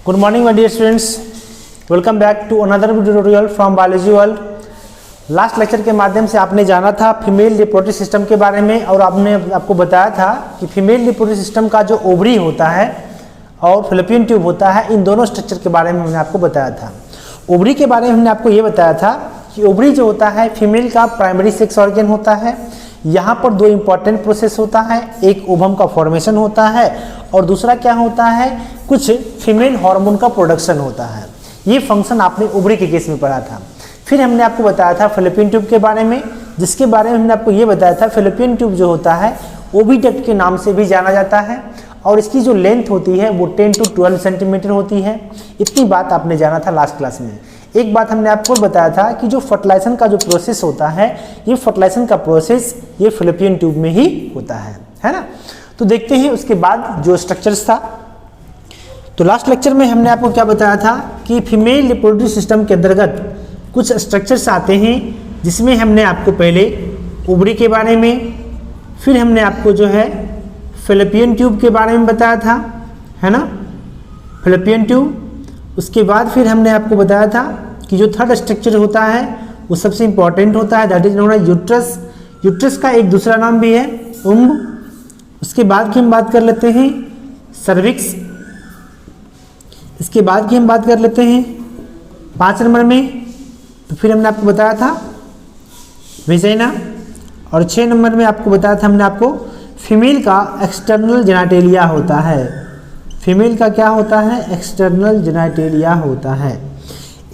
Good morning my dear students, welcome back to another video tutorial from Biology World। Last lecture के माध्यम से आपने जाना था फीमेल रिप्रोडक्टिव सिस्टम के बारे में और आपको बताया था कि फीमेल रिप्रोडक्टिव सिस्टम का जो ओवरी होता है और फैलोपियन ट्यूब होता है, इन दोनों स्ट्रक्चर के बारे में हमने आपको बताया था। ओवरी के बारे में हमने आपको ये बताया था कि ओवरी जो होता है फीमेल का प्राइमरी सेक्स ऑर्गन होता है। यहाँ पर दो इंपॉर्टेंट प्रोसेस होता है, एक ओवम का फॉर्मेशन होता है और दूसरा क्या होता है, कुछ फीमेल हार्मोन का प्रोडक्शन होता है। ये फंक्शन आपने ओवरी के केस में पढ़ा था। फिर हमने आपको बताया था फैलोपियन ट्यूब के बारे में, जिसके बारे में हमने आपको ये बताया था फैलोपियन ट्यूब जो होता है ओविडक्ट के नाम से भी जाना जाता है और इसकी जो लेंथ होती है वो 10 to 12 सेंटीमीटर होती है। इतनी बात आपने जाना था लास्ट क्लास में। एक बात हमने आपको बताया था कि जो फर्टिलाइजेशन का जो प्रोसेस होता है, ये फर्टिलाइजेशन का प्रोसेस ये फैलोपियन ट्यूब में ही होता है ना। तो देखते हैं उसके बाद जो स्ट्रक्चर्स था। तो लास्ट लेक्चर में हमने आपको क्या बताया था कि फीमेल रिप्रोडक्टिव सिस्टम के अंतर्गत कुछ स्ट्रक्चर्स आते हैं, जिसमें हमने आपको पहले ओवरी के बारे में, फिर हमने आपको जो है फैलोपियन ट्यूब के बारे में बताया था, है ना, फैलोपियन ट्यूब। उसके बाद फिर हमने आपको बताया था कि जो थर्ड स्ट्रक्चर होता है वो सबसे इंपॉर्टेंट होता है, that is known as uterus. Uterus का एक दूसरा नाम भी है उम्ब। उसके बाद की हम बात कर लेते हैं सर्विक्स। इसके बाद की हम बात कर लेते हैं 5 नंबर में, तो फिर हमने आपको बताया था वेजाइना। और 6 नंबर में आपको बताया था हमने आपको फीमेल का एक्सटर्नल जेनिटेलिया होता है। फीमेल का क्या होता है, एक्सटर्नल जेनिटेलिया होता है।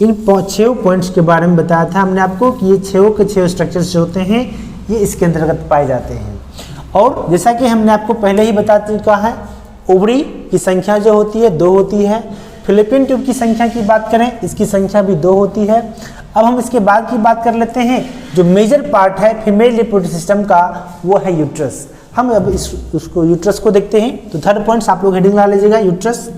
इन 6 पॉइंट्स के बारे में बताया था हमने आपको कि ये 6 के 6 स्ट्रक्चर्स जो होते हैं ये इसके अंतर्गत पाए जाते हैं। और जैसा कि हमने आपको पहले ही बता चुका है, ओवरी की संख्या जो होती है 2 होती है। फैलोपियन ट्यूब की संख्या की बात करें, इसकी संख्या भी 2 होती है। अब हम इसके बाद की बात कर लेते हैं, जो मेजर पार्ट है फीमेल रिप्रोडक्टिव सिस्टम का वो है यूट्रस। हम अब उसको यूट्रस को देखते हैं। तो थर्ड पॉइंट्स आप लोग हेडिंग ला लीजिएगा, यूट्रस।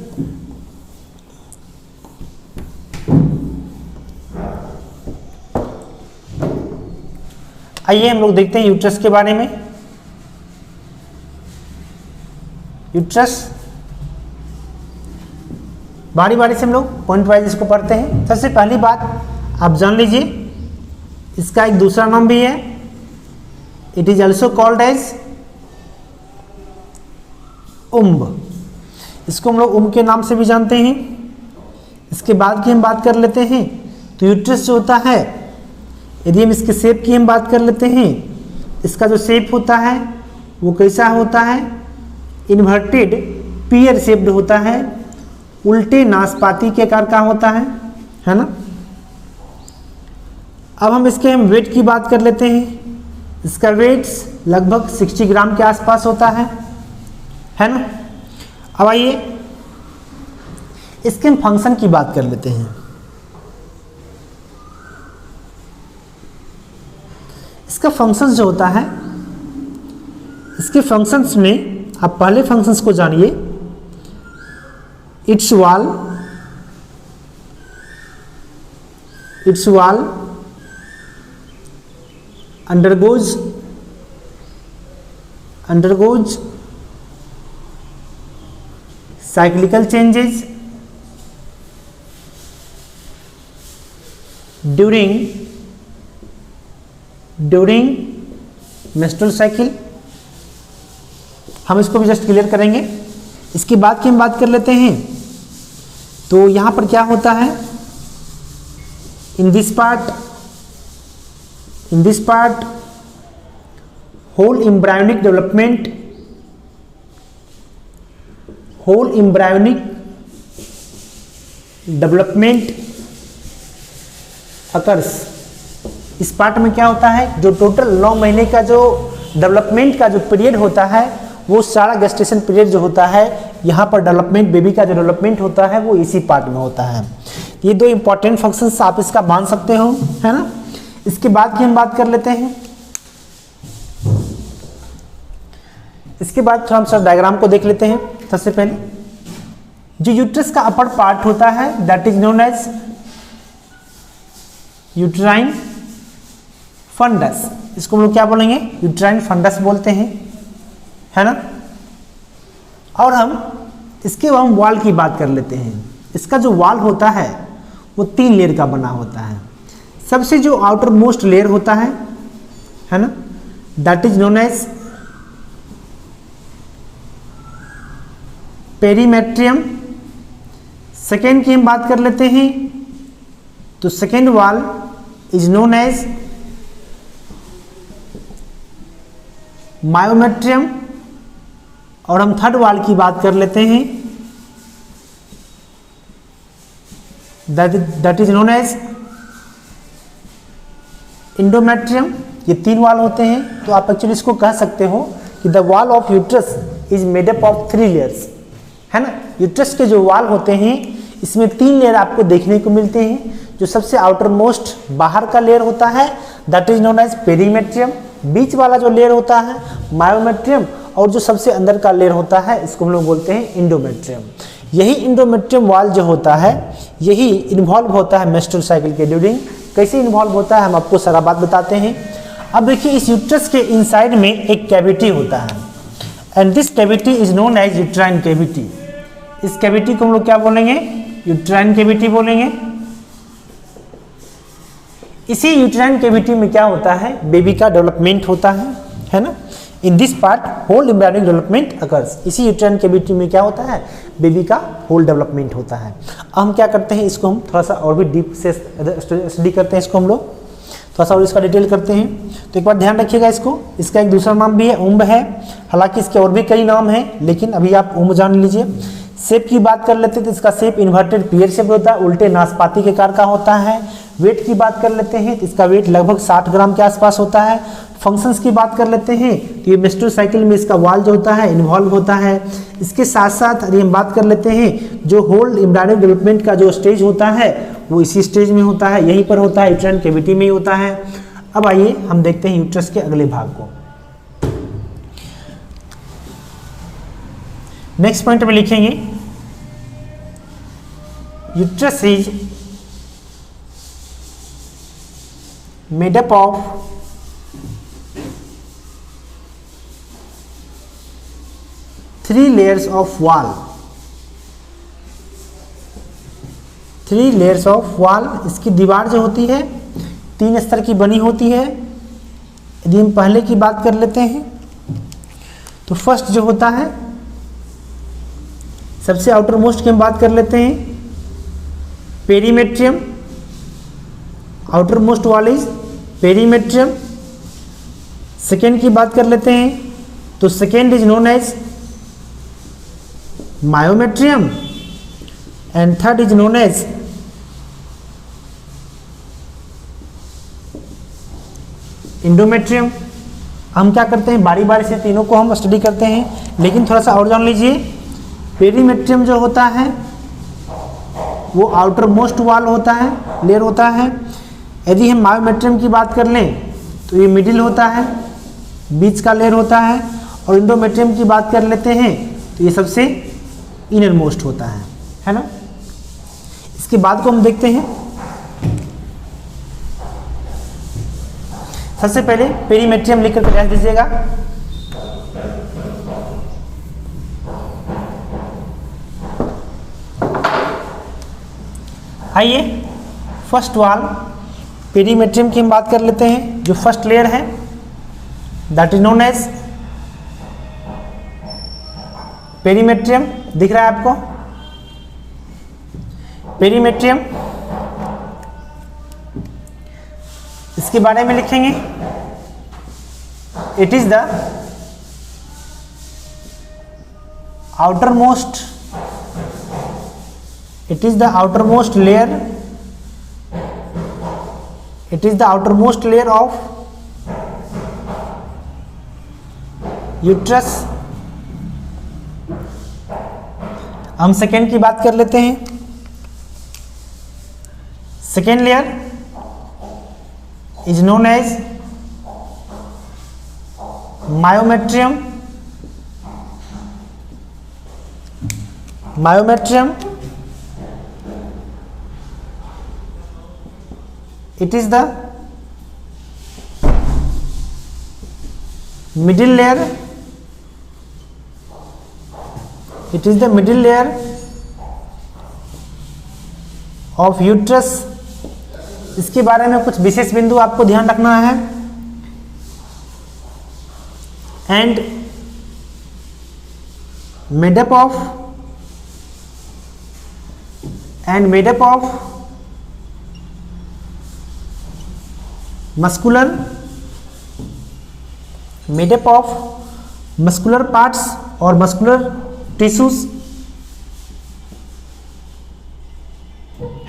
आइए हम लोग देखते हैं यूट्रस के बारे में। यूट्रस बारी बारी से हम लोग पॉइंट वाइज इसको पढ़ते हैं। सबसे पहली बात आप जान लीजिए, इसका एक दूसरा नाम भी है, it is also called as womb. इसको हम लोग उम्ब के नाम से भी जानते हैं। इसके बाद की हम बात कर लेते हैं, तो यूट्रस जो होता है, यदि हम इसके शेप की हम बात कर लेते हैं, इसका जो शेप होता है वो कैसा होता है, इन्वर्टेड पीयर शेप्ड होता है, उल्टे नाशपाती के आकार का होता है ना। अब हम इसके वेट की बात कर लेते हैं। इसका वेट लगभग 60 ग्राम के आसपास होता है ना। अब आइए इसके हम फंक्शन की बात कर लेते हैं। इसका फंक्शंस जो होता है, इसके फंक्शंस में आप पहले फंक्शंस को जानिए। It's wall undergoes cyclical changes during menstrual cycle। हम इसको भी जस्ट क्लियर करेंगे। इसके बाद की हम बात कर लेते हैं, तो यहां पर क्या होता है, इन this part whole embryonic development occurs। इस पार्ट में क्या होता है, जो टोटल 9 महीने का जो डेवलपमेंट का जो पीरियड होता है, वो सारा गेस्टेशन पीरियड जो होता है, यहाँ पर डेवलपमेंट, बेबी का जो डेवलपमेंट होता है वो इसी पार्ट में होता है। ये 2 इंपॉर्टेंट फंक्शंस आप इसका मान सकते हो, है ना। इसके बाद की हम बात कर लेते हैं। इसके बाद हम सब डायग्राम को देख लेते हैं। सबसे पहले जो यूट्रस का अपर पार्ट होता है that is known as uterine fundus. इसको हम लोग क्या बोलेंगे, यूट्राइन फंडस बोलते हैं, है ना। और हम इसके हम वॉल की बात कर लेते हैं। इसका जो वॉल होता है वो 3 लेयर का बना होता है। सबसे जो आउटर मोस्ट लेयर होता है ना, that is known as perimetrium. Second की हम बात कर लेते हैं तो second wall is known as myometrium. और हम थर्ड वॉल की बात कर लेते हैं, that is known as endometrium. ये 3 वॉल होते हैं। तो आप एक्चुअली इसको कह सकते हो कि the wall of uterus is made up of 3 layers, है ना। यूट्रस के जो वॉल होते हैं इसमें 3 लेयर आपको देखने को मिलते हैं। जो सबसे आउटर मोस्ट बाहर का लेयर होता है that is known as perimetrium, बीच वाला जो लेयर होता है मायोमेट्रियम, और जो सबसे अंदर का लेयर होता है इसको हम लोग बोलते हैं इंडोमेट्रियम। यही इंडोमेट्रियम वॉल जो होता है यही इन्वॉल्व होता है मेंस्ट्रुअल साइकिल के ड्यूरिंग। कैसे इन्वॉल्व होता है हम आपको सारा बात बताते हैं। अब देखिए, इस यूट्रस के इनसाइड में एक कैविटी होता है and this cavity is known as uterine cavity. इस कैविटी को हम लोग क्या बोलेंगे? यूट्राइन कैविटी बोलेंगे। इसी यूट्राइन कैविटी में क्या होता है? बेबी का डेवलपमेंट होता है ना। In this part whole embryonic development occurs. इसी यूट्राइन कैविटी में क्या होता है? बेबी का होल डेवलपमेंट होता है। अब हम क्या करते हैं, इसको हम थोड़ा सा और भी डीप से स्टडी करते हैं। इसको हम लोग थोड़ा सा और इसका डिटेल करते हैं। तो एक बार ध्यान रखिएगा, इसका एक दूसरा नाम भी है, उम्ब है। हालांकि इसके और भी कई नाम हैं, लेकिन अभी आप उम्ब जान लीजिए। शेप की बात कर लेते हैं तो इसका शेप इन्वर्टेड पीयर शेप होता है, उल्टे नाशपाती के कार का होता है। वेट की बात कर लेते हैं तो इसका वेट लगभग 60 ग्राम के आसपास होता है। फंक्शंस की बात कर लेते हैं तो ये मेंस्ट्रुअल साइकिल में इसका वॉल जो होता है इन्वॉल्व होता है। इसके साथ साथ यदि हम बात कर लेते हैं जो होल एम्ब्रियोनिक डेवलपमेंट का जो स्टेज होता है वो इसी स्टेज में होता है, यहीं पर होता है, यूट्राइन कैविटी में ही होता है। अब आइए हम देखते हैं यूट्रस के अगले भाग को। नेक्स्ट पॉइंट में लिखेंगे uterus is made up of three layers of wall. 3 layers of wall. इसकी दीवार जो होती है 3 स्तर की बनी होती है। यदि हम पहले की बात कर लेते हैं तो फर्स्ट जो होता है सबसे आउटर मोस्ट की हम बात कर लेते हैं perimetrium. Outermost wall is perimetrium. Second की बात कर लेते हैं तो second is known as myometrium and third is known as endometrium. हम क्या करते हैं, बारी बारी से तीनों को हम स्टडी करते हैं, लेकिन थोड़ा सा और जान लीजिए। पेरीमेट्रियम जो होता है वो आउटर मोस्ट वॉल होता है, लेयर होता है। यदि हम मायोमेट्रियम की बात कर लें तो ये मिडिल होता है, बीच का लेयर होता है। और इंडोमेट्रियम की बात कर लेते हैं तो ये सबसे इनर मोस्ट होता है ना। इसके बाद को हम देखते हैं। सबसे पहले पेरीमेट्रियम लिखकर प्रयास दीजिएगा। आइए फर्स्ट वॉल पेरीमेट्रियम की हम बात कर लेते हैं। जो फर्स्ट लेयर है that is known as perimetrium. दिख रहा है आपको पेरीमेट्रियम। इसके बारे में लिखेंगे it is the outermost it is the outermost layer of uterus. हम सेकेंड की बात कर लेते हैं। Second layer is known as myometrium. it is the middle layer. Of uterus, इसके बारे में कुछ विशेष बिंदु आपको ध्यान रखना है। And made up of muscular parts और मस्कुलर टिश्यूज,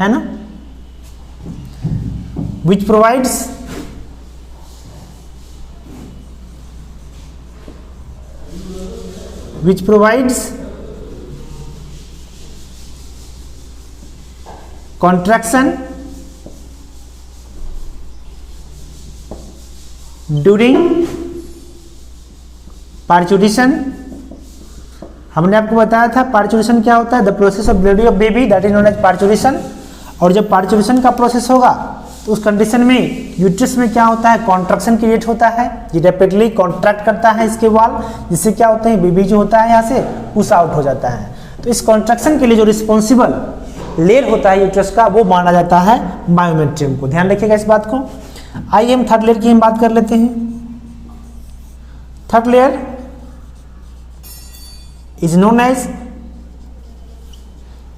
है ना, which provides contraction during parturition। हमने आपको बताया था पार्चुरेशन क्या होता है, the process of bleeding of baby, that is known as parturition. और जब पार्चुरेशन का प्रोसेस होगा तो उस कंडीशन में यूट्रस में क्या होता है, कॉन्ट्रैक्शन क्रिएट होता है, ये रैपिडली कॉन्ट्रैक्ट करता है इसके वॉल, जिससे क्या होता है बेबी जो होता है यहाँ से पुश आउट हो जाता है। तो इस कॉन्ट्रैक्शन के लिए जो रिस्पॉन्सिबल लेयर होता है यूट्रस का, वो माना जाता है मायोमेट्रियम को। ध्यान रखिएगा इस बात को। आइए हम थर्ड लेयर की हम बात कर लेते हैं। Third layer is known as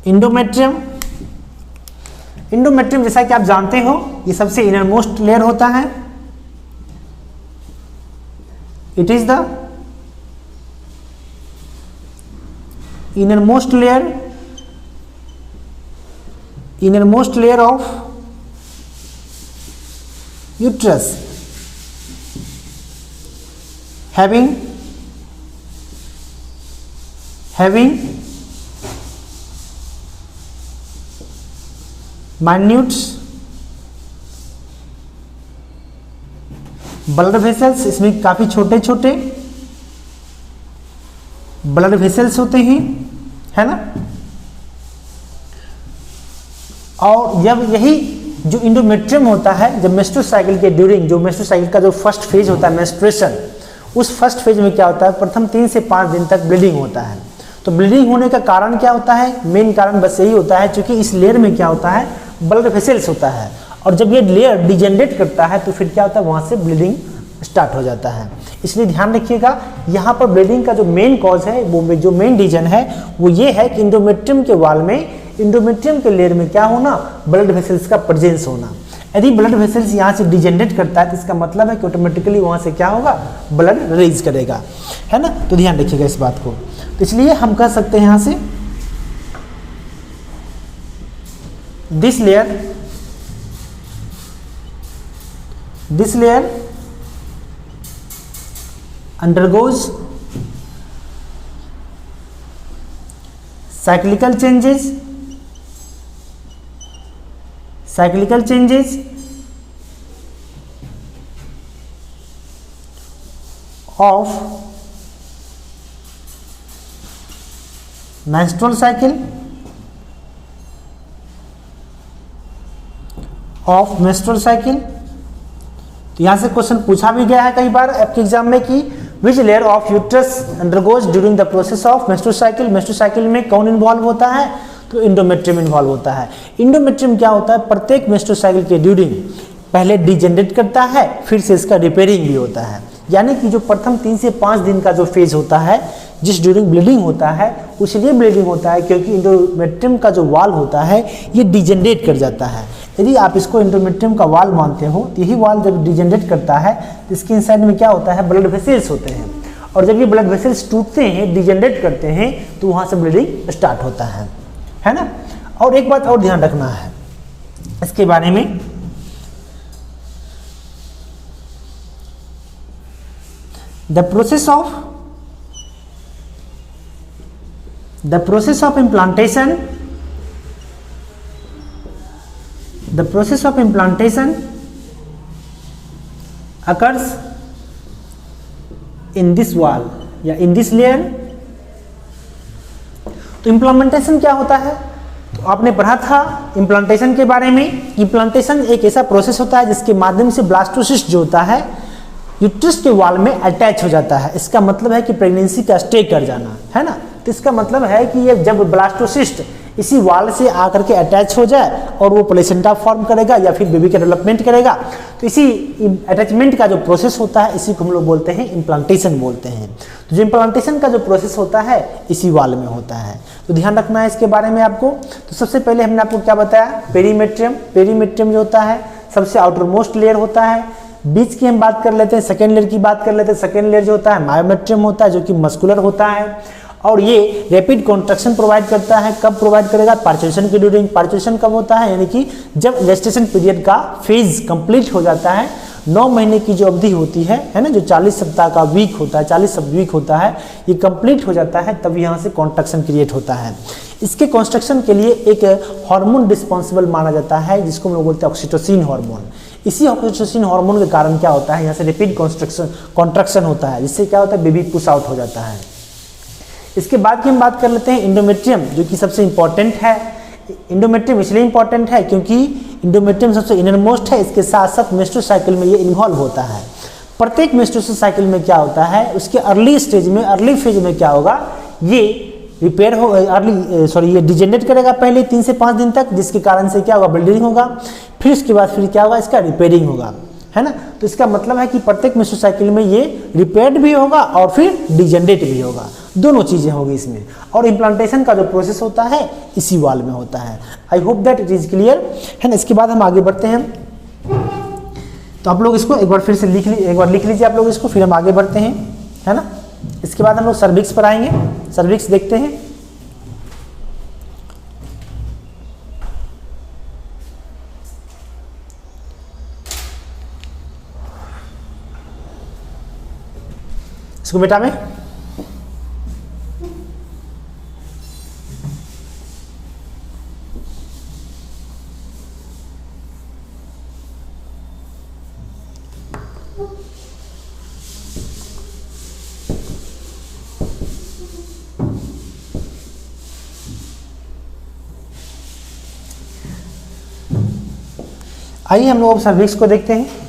endometrium. Endometrium जैसा कि आप जानते हो ये सबसे इनरमोस्ट लेयर होता है। It is the innermost layer of uterus, having minute blood vessels, इसमें काफी छोटे छोटे ब्लड वेसल्स होते हैं, है ना। और जब यही जो इंडोमेट्रियम होता है, जब मेंस्ट्रुअल साइकिल के ड्यूरिंग, जो मेंस्ट्रुअल साइकिल का जो फर्स्ट फेज होता है मेंस्ट्रुएशन, उस फर्स्ट फेज में क्या होता है, प्रथम 3 से 5 दिन तक ब्लीडिंग होता है। तो ब्लीडिंग होने का कारण क्या होता है, मेन कारण बस यही होता है क्योंकि इस लेयर में क्या होता है, ब्लड वेसल्स होता है, और जब ये लेयर डिजेनरेट करता है तो फिर क्या होता है, वहां से ब्लीडिंग स्टार्ट हो जाता है। इसलिए ध्यान रखिएगा, यहाँ पर ब्लीडिंग का जो मेन कॉज है, वो जो मेन रीजन है वो ये है कि इंडोमेट्रियम के वॉल में, इंडोमेट्रियम के लेयर में क्या होना, ब्लड वेसल्स का प्रेजेंस होना। यदि ब्लड वेसल्स यहाँ से डिजेनरेट करता है तो इसका मतलब है कि ऑटोमेटिकली वहाँ से क्या होगा, ब्लड रिलीज करेगा, है ना। तो ध्यान रखिएगा इस बात को। तो इसलिए हम कह सकते हैं यहाँ से this layer undergoes cyclical changes of menstrual cycle, तो यहां से क्वेश्चन पूछा भी गया है कई बार आपके एग्जाम में कि which layer of uterus undergoes during the process of menstrual cycle. Menstrual cycle में कौन इन्वॉल्व होता है, तो इंडोमेट्रियम इन्वॉल्व होता है। इंडोमेट्रियम क्या होता है, प्रत्येक मेंस्ट्रुअल साइकिल के ड्यूरिंग पहले डिजेनरेट करता है, फिर से इसका रिपेयरिंग भी होता है। यानी कि जो प्रथम 3 से 5 दिन का जो फेज होता है, जिस ड्यूरिंग ब्लीडिंग होता है, उसलिए ब्लीडिंग होता है क्योंकि इंडोमेट्रियम का जो वाल होता है ये डिजेनरेट कर जाता है। यदि आप इसको इंडोमेट्रियम का वाल मानते हो, तो यही वाल जब डिजेनरेट करता है तो इसके इनसाइड में क्या होता है, ब्लड वेसल्स होते हैं, और जब ये ब्लड वेसल्स टूटते हैं, डिजेनरेट करते हैं, तो वहाँ से ब्लीडिंग स्टार्ट होता है ना। और एक बात और ध्यान रखना है इसके बारे में, the process of implantation occurs in this wall या in this layer। तो इम्प्लांटेशन क्या होता है, तो आपने पढ़ा था इम्प्लांटेशन के बारे में। इम्प्लांटेशन एक ऐसा प्रोसेस होता है जिसके माध्यम से ब्लास्टोसिस्ट जो होता है यूट्रस के वॉल में अटैच हो जाता है। इसका मतलब है कि प्रेगनेंसी का स्टे कर जाना, है ना। तो इसका मतलब है कि ये जब ब्लास्टोसिस्ट इसी वाल से आकर के अटैच हो जाए और वो प्लेसेंटा फॉर्म करेगा या फिर बेबी का डेवलपमेंट करेगा। तो इसी अटैचमेंट का जो प्रोसेस होता है इसी को हम लोग बोलते हैं इम्प्लांटेशन बोलते हैं। तो जो इम्प्लांटेशन का जो प्रोसेस होता है इसी वाल में होता है, तो ध्यान रखना है इसके बारे में आपको। तो सबसे पहले हमने आपको क्या बताया, पेरीमेट्रियम। पेरीमेट्रियम जो होता है सबसे आउटर मोस्ट लेयर होता है। बीच की हम बात कर लेते हैं, सेकेंड लेयर की बात कर लेते हैं। सेकेंड लेयर जो होता है मायोमेट्रियम होता है, जो कि मस्कुलर होता है और ये रैपिड कॉन्ट्रैक्शन प्रोवाइड करता है। कब प्रोवाइड करेगा, पार्चुरेशन के ड्यूरिंग। पार्चुरेशन कब होता है, यानी कि जब जेस्टेशन पीरियड का फेज कंप्लीट हो जाता है, 9 महीने की जो अवधि होती है ना, जो 40 सप्ताह का वीक होता है, 40 वीक होता है, ये कंप्लीट हो जाता है, तब यहाँ से कॉन्ट्रैक्शन क्रिएट होता है। इसके कॉन्स्ट्रक्शन के लिए एक हार्मोन रिस्पॉन्सिबल माना जाता है, जिसको हम लोग बोलते हैं ऑक्सीटोसिन हार्मोन। इसी ऑक्सीटोसिन हार्मोन के कारण क्या होता है, यहाँ से रैपिड कॉन्ट्रैक्शन होता है, जिससे क्या होता है, बेबी पुश आउट हो जाता है। इसके बाद की हम बात कर लेते हैं इंडोमेट्रियम, जो कि सबसे इंपॉर्टेंट है। इंडोमेट्रियम इसलिए इंपॉर्टेंट है क्योंकि इंडोमेट्रियम सबसे इनरमोस्ट है, इसके साथ साथ मेंस्ट्रुअल साइकिल में ये इन्वॉल्व होता है। प्रत्येक मेंस्ट्रुअल साइकिल में क्या होता है, उसके अर्ली स्टेज में, अर्ली फेज में क्या होगा, ये रिपेयर हो ये डिजेनरेट करेगा पहले 3 से 5 दिन तक, जिसके कारण से क्या होगा, ब्लीडिंग होगा। फिर उसके बाद फिर क्या होगा, इसका रिपेयरिंग होगा, है ना। तो इसका मतलब है कि प्रत्येक मेंस्ट्रुअल साइकिल में ये रिपेयर्ड भी होगा और फिर डिजेनरेट भी होगा, दोनों चीजें होगी इसमें। और इम्प्लांटेशन का जो प्रोसेस होता है इसी वाल में होता है। I hope that it is clear, है ना। इसके बाद हम आगे बढ़ते हैं, तो आप लोग इसको एक बार फिर से लिख लीजिए आप लोग इसको, फिर हम आगे बढ़ते हैं, है ना। इसके बाद हम लोग सर्विक्स पर आएंगे। सर्विक्स देखते हैं। इसको बेटा में आइए हम लोग अब सर्विक्स को देखते हैं।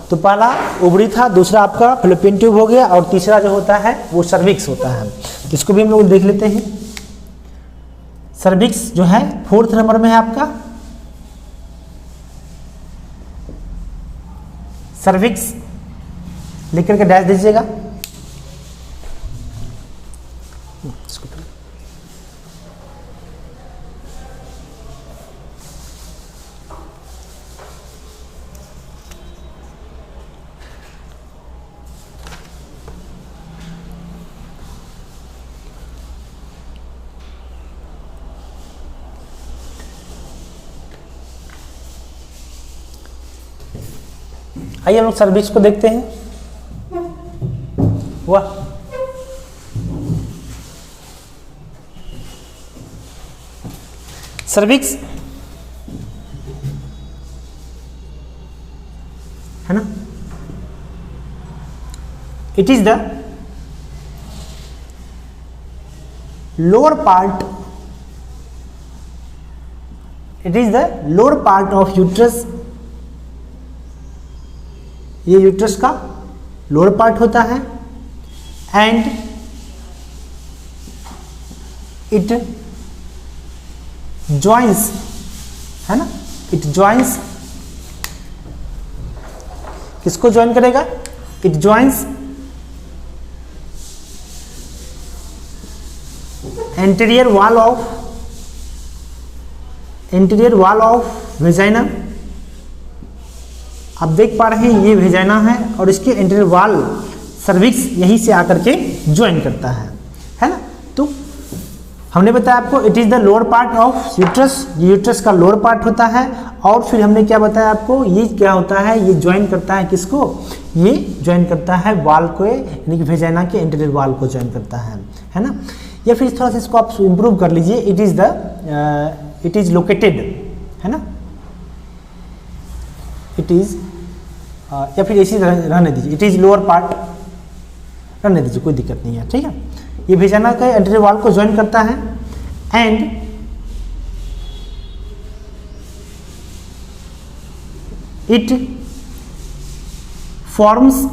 तो पहला ओवरी था, दूसरा आपका फैलोपियन ट्यूब हो गया और तीसरा जो होता है वो सर्विक्स होता है। तो इसको भी हम लोग देख लेते हैं। सर्विक्स जो है 4th नंबर में है आपका। सर्विक्स लिख करके डैश दीजिएगा। आइए हम लोग सर्विक्स को देखते हैं। वाह, सर्विक्स है ना, it is the lower part, it is the lower part of uterus. ये यूट्रस का लोअर पार्ट होता है एंड इट जॉइंस, है ना, इट जॉइंस, किसको ज्वाइन करेगा, it joins anterior wall of vagina. आप देख पा रहे हैं ये वेजाइना है और इसके इंटीरियर वॉल सर्विक्स यहीं से आकर के ज्वाइन करता है ना। तो हमने बताया आपको it is the lower part of uterus, ये यूट्रस का लोअर पार्ट होता है। और फिर हमने क्या बताया आपको, ये क्या होता है, ये ज्वाइन करता है किसको, ये ज्वाइन करता है वॉल को, यानी कि वेजाइना के इंटीरियर वॉल को ज्वाइन करता है ना। या फिर थोड़ा सा इसको आप इंप्रूव कर लीजिए, इट इज लोकेटेड, है ना, इट इज या फिर इसी रहने दीजिए, इट इज लोअर पार्ट रहने दीजिए, कोई दिक्कत नहीं है, ठीक है। ये वेजाइना के एंटीरियर वॉल को ज्वाइन करता है and it forms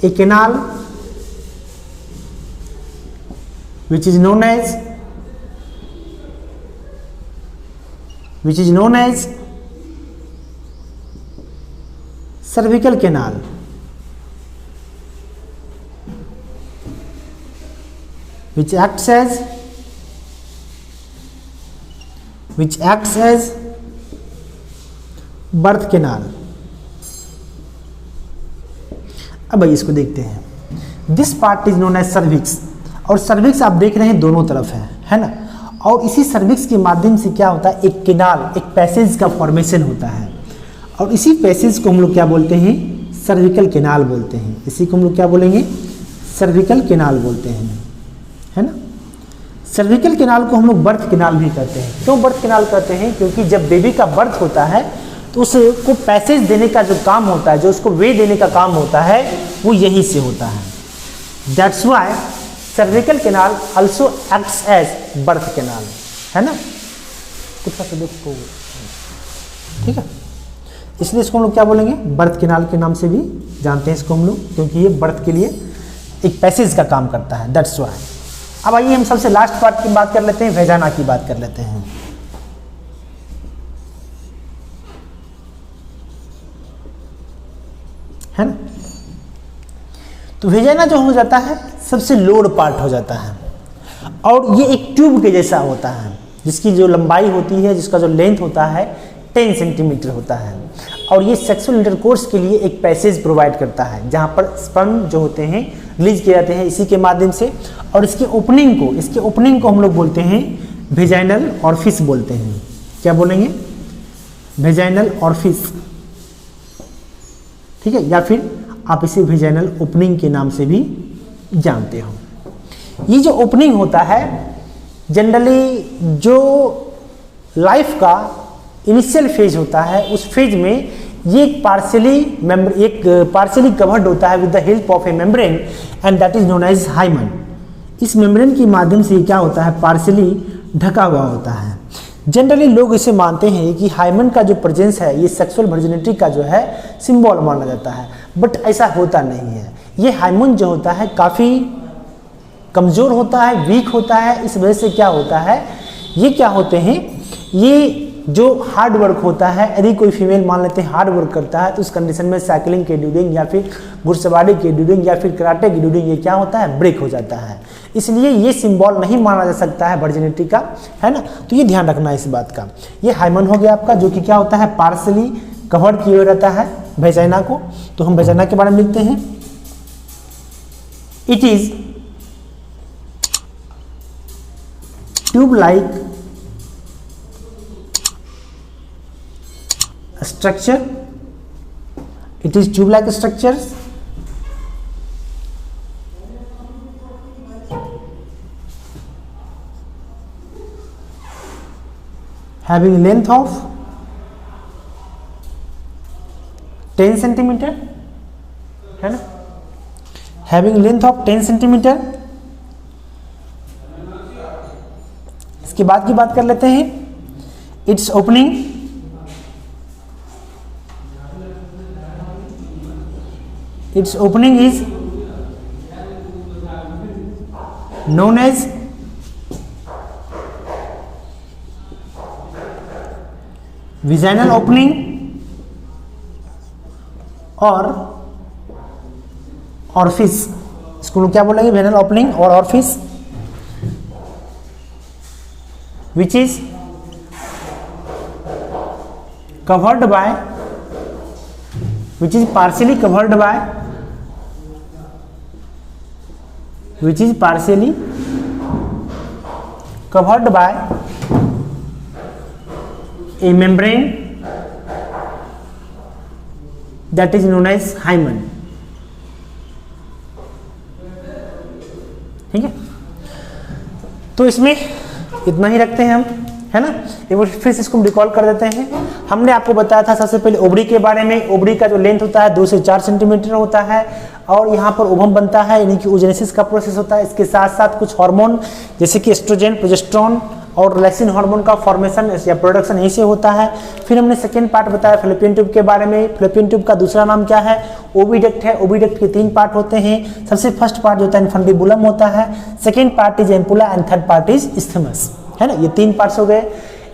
a canal which is known as cervical canal, which acts as birth canal. अब भाई इसको देखते हैं, this part is known as cervix, और सर्विक्स आप देख रहे हैं दोनों तरफ है ना, और इसी सर्विक्स के माध्यम से क्या होता है, एक कैनाल, एक पैसेज का फॉर्मेशन होता है, और इसी पैसेज को हम लोग क्या बोलते हैं, सर्विकल कैनाल बोलते हैं। इसी को हम लोग क्या बोलेंगे, सर्विकल कैनाल बोलते हैं, है ना। सर्विकल कैनाल को हम लोग बर्थ कैनाल भी कहते हैं। क्यों बर्थ कैनाल कहते हैं, क्योंकि जब बेबी का बर्थ होता है तो उसको पैसेज देने का जो काम होता है, जो उसको वे देने का काम होता है, वो यहीं से होता है। That's why cervical canal also acts as birth canal, है ना। कुछ सा देखो, ठीक है, इसलिए इसको हम लोग क्या बोलेंगे, बर्थ कैनाल के नाम से भी जानते हैं इसको हम लोग, क्योंकि ये बर्थ के लिए एक पैसेज का काम करता है। That's Y. अब आइए हम सबसे लास्ट पार्ट की बात कर लेते हैं, वेजाना की बात कर लेते हैं। है ना, तो वेजाना जो हो जाता है सबसे लोअर पार्ट हो जाता है, और ये एक ट्यूब के जैसा होता है, जिसकी जो लंबाई होती है, जिसका जो लेंथ होता है 10 सेंटीमीटर होता है, और ये सेक्सुअल इंटरकोर्स के लिए एक पैसेज प्रोवाइड करता है, जहाँ पर स्पर्म जो होते हैं रिलीज किए जाते हैं इसी के माध्यम से, और इसके ओपनिंग को हम लोग बोलते हैं वेजाइनल ऑरिफिस बोलते हैं। क्या बोलेंगे, वेजाइनल ऑरिफिस, ठीक है, या फिर आप इसे वेजाइनल ओपनिंग के नाम से भी जानते हो। ये जो ओपनिंग होता है, जनरली जो लाइफ का इनिशियल फेज होता है, उस फेज में ये एक पार्शियली कवर्ड होता है with the help of a membrane, and that is known as hymen. इस मेम्ब्रेन के माध्यम से ये क्या होता है, पार्शियली ढका हुआ होता है। जनरली लोग इसे मानते हैं कि हाइमन का जो प्रेजेंस है, ये सेक्सुअल वर्जिनिटी का जो है सिंबल माना जाता है, बट ऐसा होता नहीं है। ये हाइमन जो होता है काफ़ी कमज़ोर होता है, वीक होता है। इस वजह से क्या होता है, ये क्या होते हैं, ये जो हार्ड वर्क होता है, यदि कोई फीमेल मान लेते हैं हार्ड वर्क करता है, तो उस कंडीशन में साइकिलिंग के ड्यूरिंग या फिर घुड़सवारी के ड्यूरिंग या फिर कराटे के ड्यूरिंग ये क्या होता है, ब्रेक हो जाता है। इसलिए ये सिंबल नहीं माना जा सकता है वर्जिनिटी का, है ना। तो ये ध्यान रखना है इस बात का। ये हाइमन हो गया आपका, जो कि क्या होता है, पार्शियली कवर किए हुए रहता है वेजाइना को। तो हम वेजाइना के बारे में लिखते हैं, it is tube like structure, it is tube like structures having length of 10 centimeter, है ना, having length of 10 centimeter। इसके बाद की बात कर लेते हैं, its opening its opening is known as vaginal opening और orifice। इसको लोग क्या बोलेंगे, वेजाइनल ओपनिंग और orifice, which is covered by, which is partially covered by, which is partially covered by a membrane that is known as hymen। ठीक है, तो इसमें इतना ही रखते हैं हम, है ना। एक बार फिर से इसको रिकॉल कर देते हैं। हमने आपको बताया था सबसे पहले ओवरी के बारे में। ओवरी का जो लेंथ होता है 2 से 4 सेंटीमीटर होता है, और यहाँ पर ओवम बनता है, यानी कि ओजेनेसिस का प्रोसेस होता है। इसके साथ साथ कुछ हार्मोन जैसे कि एस्ट्रोजन, प्रोजेस्टेरोन और रिलैक्सिन हार्मोन का फॉर्मेशन या प्रोडक्शन यहीं से होता है। फिर हमने सेकेंड पार्ट बताया फैलोपियन ट्यूब के बारे में। फैलोपियन ट्यूब का दूसरा नाम क्या है? ओविडक्ट है। ओविडक्ट के 3 पार्ट होते हैं। सबसे फर्स्ट पार्ट जो होता है इन्फंडिबुलम होता है, second part is ampulla and third part is isthmus, है ना। ये 3 पार्ट्स हो गए।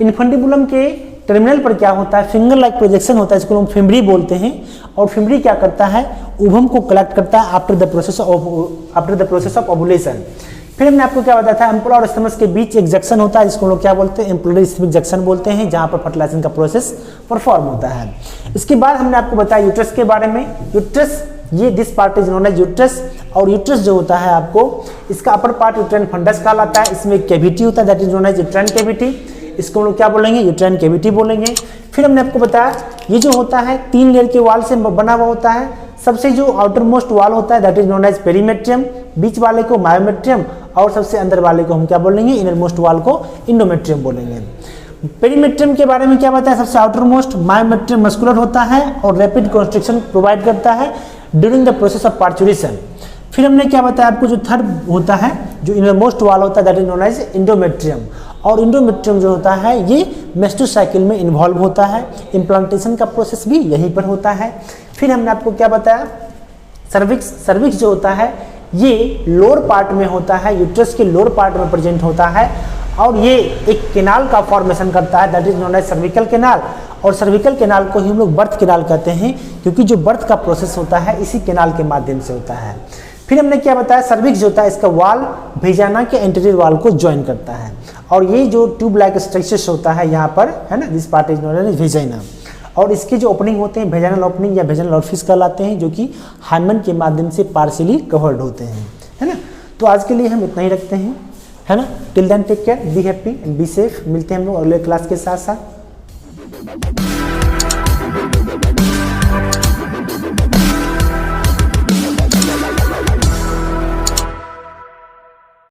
इन्फंडिबुलम के टर्मिनल पर क्या होता है? फिंगर लाइक प्रोजेक्शन होता है, इसको हम फिमरी बोलते हैं। और फिमरी क्या करता है? ओवम को कलेक्ट करता है after the process of ovulation. फिर हमने आपको क्या बताया था, एम्पुला और इस्थमस के बीच एक जंक्शन होता है जिसको लोग क्या बोलते हैं? एम्पुलर इस्थमिक जंक्शन बोलते हैं, जहां पर फर्टिलाइजेशन का प्रोसेस परफॉर्म होता है। इसके बाद हमने आपको बताया यूट्रस के बारे में। यूट्रस, ये this part is known as uterus. और यूट्रस जो होता है आपको, इसका अपर पार्ट यूट्राइन फंडस कहलाता है। इसमें एक कैविटी होता है that is known as uterine cavity, इसको हम लोग क्या बोलेंगे? यूट्राइन कैविटी बोलेंगे। फिर हमने आपको बताया ये जो होता है 3 लेयर के वाल से बना हुआ होता है। सबसे जो आउटर मोस्ट वाल होता है that is known as perimetrium, बीच वाले को मायोमेट्रियम, और सबसे अंदर वाले को हम क्या बोलेंगे? इनर मोस्ट वाल को इंडोमेट्रियम बोलेंगे। पेरीमेट्रियम के बारे में क्या बताया? सबसे आउटर मोस्ट मायोमेट्रियम मस्कुलर होता है और रैपिड कंस्ट्रक्शन प्रोवाइड करता है during the process of parturition. फिर हमने क्या बताया आपको, जो थर्ड होता है, जो इनर मोस्ट वाल होता है that is known as endometrium. और इंडोमेट्रियम जो होता है ये मेस्टोसाइकिल में इन्वॉल्व होता है। इम्प्लांटेशन का प्रोसेस भी यहीं पर होता है। फिर हमने आपको क्या बताया? सर्विक्स। सर्विक्स जो होता है ये लोअर पार्ट में होता है, यूट्रस के लोअर पार्ट में प्रेजेंट होता है, और ये एक केनाल का फॉर्मेशन करता है that is known as cervical canal. और सर्विकल केनाल को ही हम लोग बर्थ केनाल कहते हैं, क्योंकि जो बर्थ का प्रोसेस होता है इसी केनाल के माध्यम से होता है। फिर हमने क्या बताया? सर्विक्स जो होता है इसका वाल वेजाना के एंटीरियर वाल को ज्वाइन करता है। और ये जो ट्यूब लाइक स्ट्रक्चर्स होता है यहाँ पर, है ना, this part is known as vagina. और इसके जो ओपनिंग होते हैं वेजाइनल ओपनिंग या वेजाइनल ओरिफिस कहलाते हैं, जो कि हाइमन के माध्यम से पार्शियली कवर्ड होते हैं, है ना। तो आज के लिए हम इतना ही रखते हैं, है ना। Till then take care, be happy and be safe. मिलते हैं हम लोग अगले क्लास के साथ साथ।